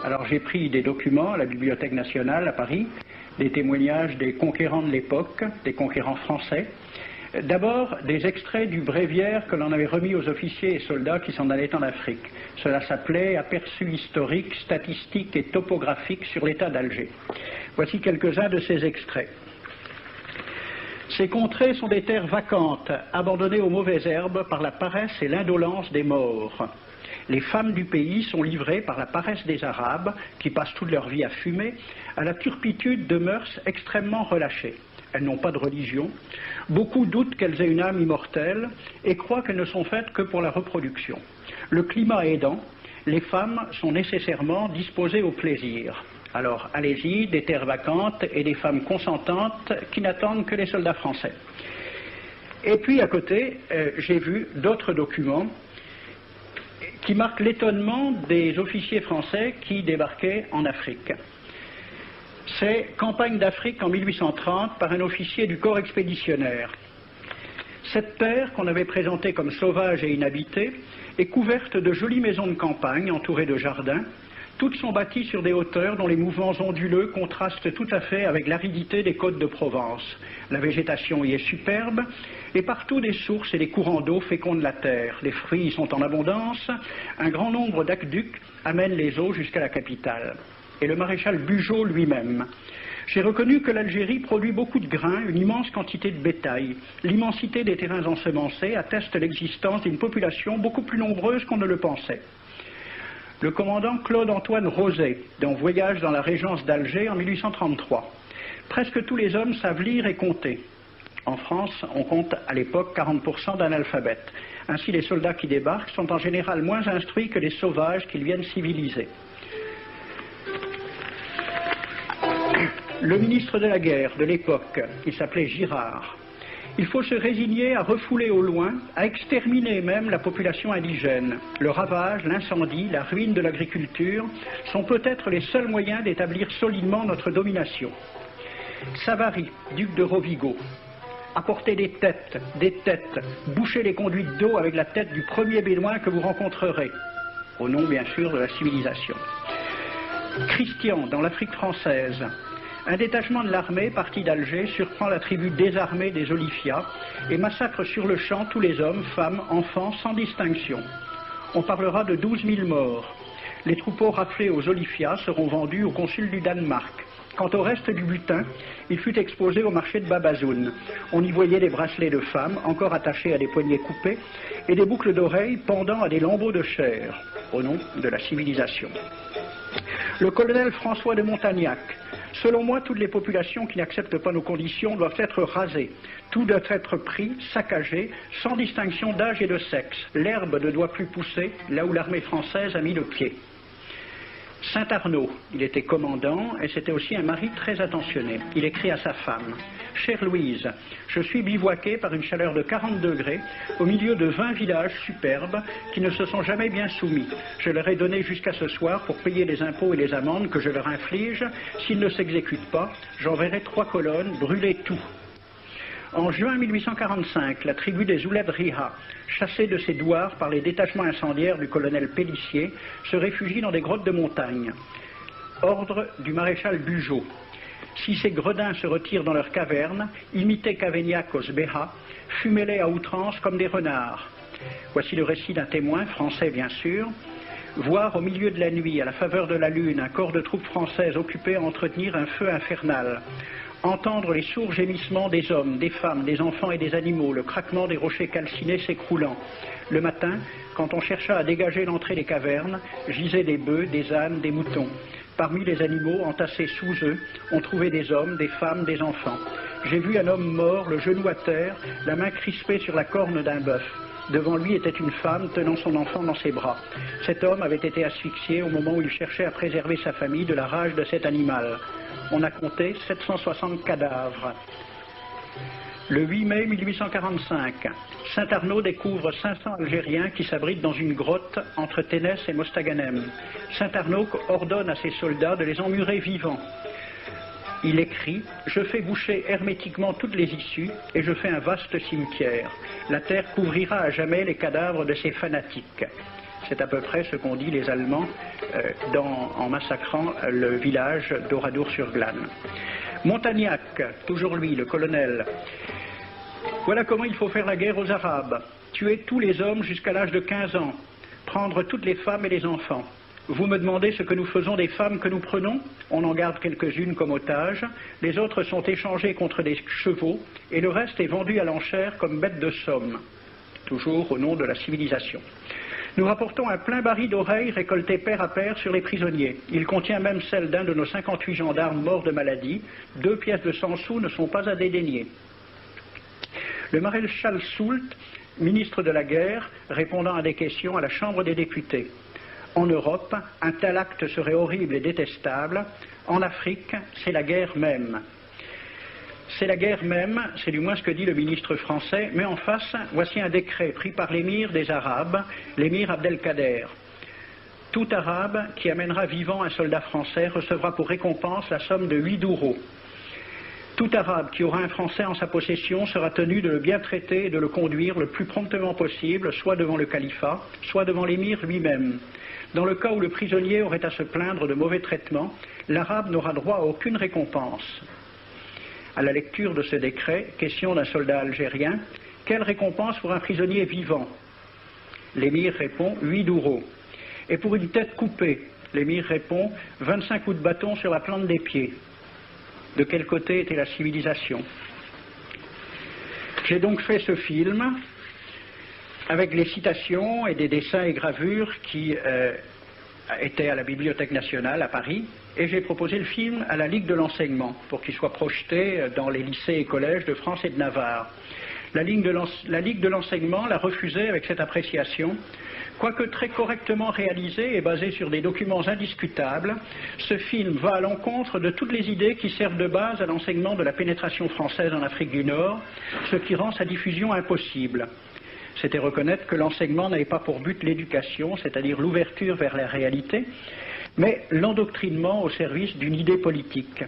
Alors j'ai pris des documents à la Bibliothèque nationale à Paris, des témoignages des conquérants de l'époque, des conquérants français. D'abord, des extraits du bréviaire que l'on avait remis aux officiers et soldats qui s'en allaient en Afrique. Cela s'appelait « Aperçu historique, statistique et topographique sur l'état d'Alger ». Voici quelques-uns de ces extraits. Ces contrées sont des terres vacantes, abandonnées aux mauvaises herbes par la paresse et l'indolence des morts. Les femmes du pays sont livrées par la paresse des Arabes, qui passent toute leur vie à fumer, à la turpitude de mœurs extrêmement relâchées. Elles n'ont pas de religion. Beaucoup doutent qu'elles aient une âme immortelle et croient qu'elles ne sont faites que pour la reproduction. Le climat aidant, les femmes sont nécessairement disposées au plaisir. Alors, allez-y, des terres vacantes et des femmes consentantes qui n'attendent que les soldats français. Et puis, à côté, j'ai vu d'autres documents qui marquent l'étonnement des officiers français qui débarquaient en Afrique. C'est Campagne d'Afrique en 1830 par un officier du corps expéditionnaire. Cette terre, qu'on avait présentée comme sauvage et inhabitée, est couverte de jolies maisons de campagne entourées de jardins. Toutes sont bâties sur des hauteurs dont les mouvements onduleux contrastent tout à fait avec l'aridité des côtes de Provence. La végétation y est superbe et partout des sources et des courants d'eau fécondent la terre. Les fruits y sont en abondance. Un grand nombre d'aqueducs amènent les eaux jusqu'à la capitale. Et le maréchal Bugeaud lui-même. J'ai reconnu que l'Algérie produit beaucoup de grains, une immense quantité de bétail. L'immensité des terrains ensemencés atteste l'existence d'une population beaucoup plus nombreuse qu'on ne le pensait. Le commandant Claude-Antoine Roset, dans Voyage dans la régence d'Alger en 1833. Presque tous les hommes savent lire et compter. En France, on compte à l'époque 40% d'analphabètes. Ainsi, les soldats qui débarquent sont en général moins instruits que les sauvages qu'ils viennent civiliser. Le ministre de la guerre de l'époque, il s'appelait Girard. Il faut se résigner à refouler au loin, à exterminer même la population indigène. Le ravage, l'incendie, la ruine de l'agriculture sont peut-être les seuls moyens d'établir solidement notre domination. Savary, duc de Rovigo, apportez des têtes, bouchez les conduites d'eau avec la tête du premier bédouin que vous rencontrerez, au nom bien sûr de la civilisation. Christian, dans l'Afrique française, un détachement de l'armée parti d'Alger surprend la tribu désarmée des Olifia et massacre sur le champ tous les hommes, femmes, enfants, sans distinction. On parlera de 12 000 morts. Les troupeaux raflés aux Olifia seront vendus au consul du Danemark. Quant au reste du butin, il fut exposé au marché de Babazoun. On y voyait des bracelets de femmes, encore attachés à des poignets coupés, et des boucles d'oreilles pendant à des lambeaux de chair, au nom de la civilisation. Le colonel François de Montagnac. Selon moi, toutes les populations qui n'acceptent pas nos conditions doivent être rasées. Tout doit être pris, saccagé, sans distinction d'âge et de sexe. L'herbe ne doit plus pousser là où l'armée française a mis le pied. Saint-Arnaud, il était commandant et c'était aussi un mari très attentionné. Il écrit à sa femme « Chère Louise, je suis bivouaqué par une chaleur de 40 degrés au milieu de 20 villages superbes qui ne se sont jamais bien soumis. Je leur ai donné jusqu'à ce soir pour payer les impôts et les amendes que je leur inflige. S'ils ne s'exécutent pas, j'enverrai 3 colonnes brûler tout. » En juin 1845, la tribu des Ouled Riha, chassée de ses douars par les détachements incendiaires du colonel Pélissier, se réfugie dans des grottes de montagne. Ordre du maréchal Bugeaud. Si ces gredins se retirent dans leurs cavernes, imitez Cavaignac aux Béha, fumez-les à outrance comme des renards. Voici le récit d'un témoin, français bien sûr. Voir au milieu de la nuit, à la faveur de la lune, un corps de troupes françaises occupé à entretenir un feu infernal. Entendre les sourds gémissements des hommes, des femmes, des enfants et des animaux, le craquement des rochers calcinés s'écroulant. Le matin, quand on chercha à dégager l'entrée des cavernes, gisaient des bœufs, des ânes, des moutons. Parmi les animaux, entassés sous eux, on trouvait des hommes, des femmes, des enfants. J'ai vu un homme mort, le genou à terre, la main crispée sur la corne d'un bœuf. Devant lui était une femme tenant son enfant dans ses bras. Cet homme avait été asphyxié au moment où il cherchait à préserver sa famille de la rage de cet animal. On a compté 760 cadavres. Le 8 mai 1845, Saint-Arnaud découvre 500 Algériens qui s'abritent dans une grotte entre Ténès et Mostaganem. Saint-Arnaud ordonne à ses soldats de les emmurer vivants. Il écrit « Je fais boucher hermétiquement toutes les issues et je fais un vaste cimetière. La terre couvrira à jamais les cadavres de ces fanatiques. » C'est à peu près ce qu'ont dit les Allemands en massacrant le village d'Oradour-sur-Glane. Montagnac, toujours lui, le colonel. Voilà comment il faut faire la guerre aux Arabes. Tuer tous les hommes jusqu'à l'âge de 15 ans. Prendre toutes les femmes et les enfants. Vous me demandez ce que nous faisons des femmes que nous prenons? On en garde quelques-unes comme otages. Les autres sont échangées contre des chevaux et le reste est vendu à l'enchère comme bête de somme. Toujours au nom de la civilisation. Nous rapportons un plein baril d'oreilles récolté pair à pair sur les prisonniers. Il contient même celle d'un de nos 58 gendarmes morts de maladie. 2 pièces de 100 sous ne sont pas à dédaigner. Le maréchal Soult, ministre de la guerre, répondant à des questions à la Chambre des députés. En Europe, un tel acte serait horrible et détestable. En Afrique, c'est la guerre même. C'est la guerre même, c'est du moins ce que dit le ministre français, mais en face, voici un décret pris par l'émir des Arabes, l'émir Abdelkader. Tout Arabe qui amènera vivant un soldat français recevra pour récompense la somme de 8 douros. Tout Arabe qui aura un Français en sa possession sera tenu de le bien traiter et de le conduire le plus promptement possible, soit devant le califat, soit devant l'émir lui-même. Dans le cas où le prisonnier aurait à se plaindre de mauvais traitements, l'Arabe n'aura droit à aucune récompense. À la lecture de ce décret, question d'un soldat algérien, quelle récompense pour un prisonnier vivant? L'émir répond 8 douros. Et pour une tête coupée, l'émir répond 25 coups de bâton sur la plante des pieds. De quel côté était la civilisation? J'ai donc fait ce film avec les citations et des dessins et gravures qui étaient à la Bibliothèque nationale à Paris, et j'ai proposé le film à la Ligue de l'enseignement pour qu'il soit projeté dans les lycées et collèges de France et de Navarre. La Ligue de l'enseignement l'a refusé avec cette appréciation. Quoique très correctement réalisé et basé sur des documents indiscutables, ce film va à l'encontre de toutes les idées qui servent de base à l'enseignement de la pénétration française en Afrique du Nord, ce qui rend sa diffusion impossible. C'était reconnaître que l'enseignement n'avait pas pour but l'éducation, c'est-à-dire l'ouverture vers la réalité, mais l'endoctrinement au service d'une idée politique.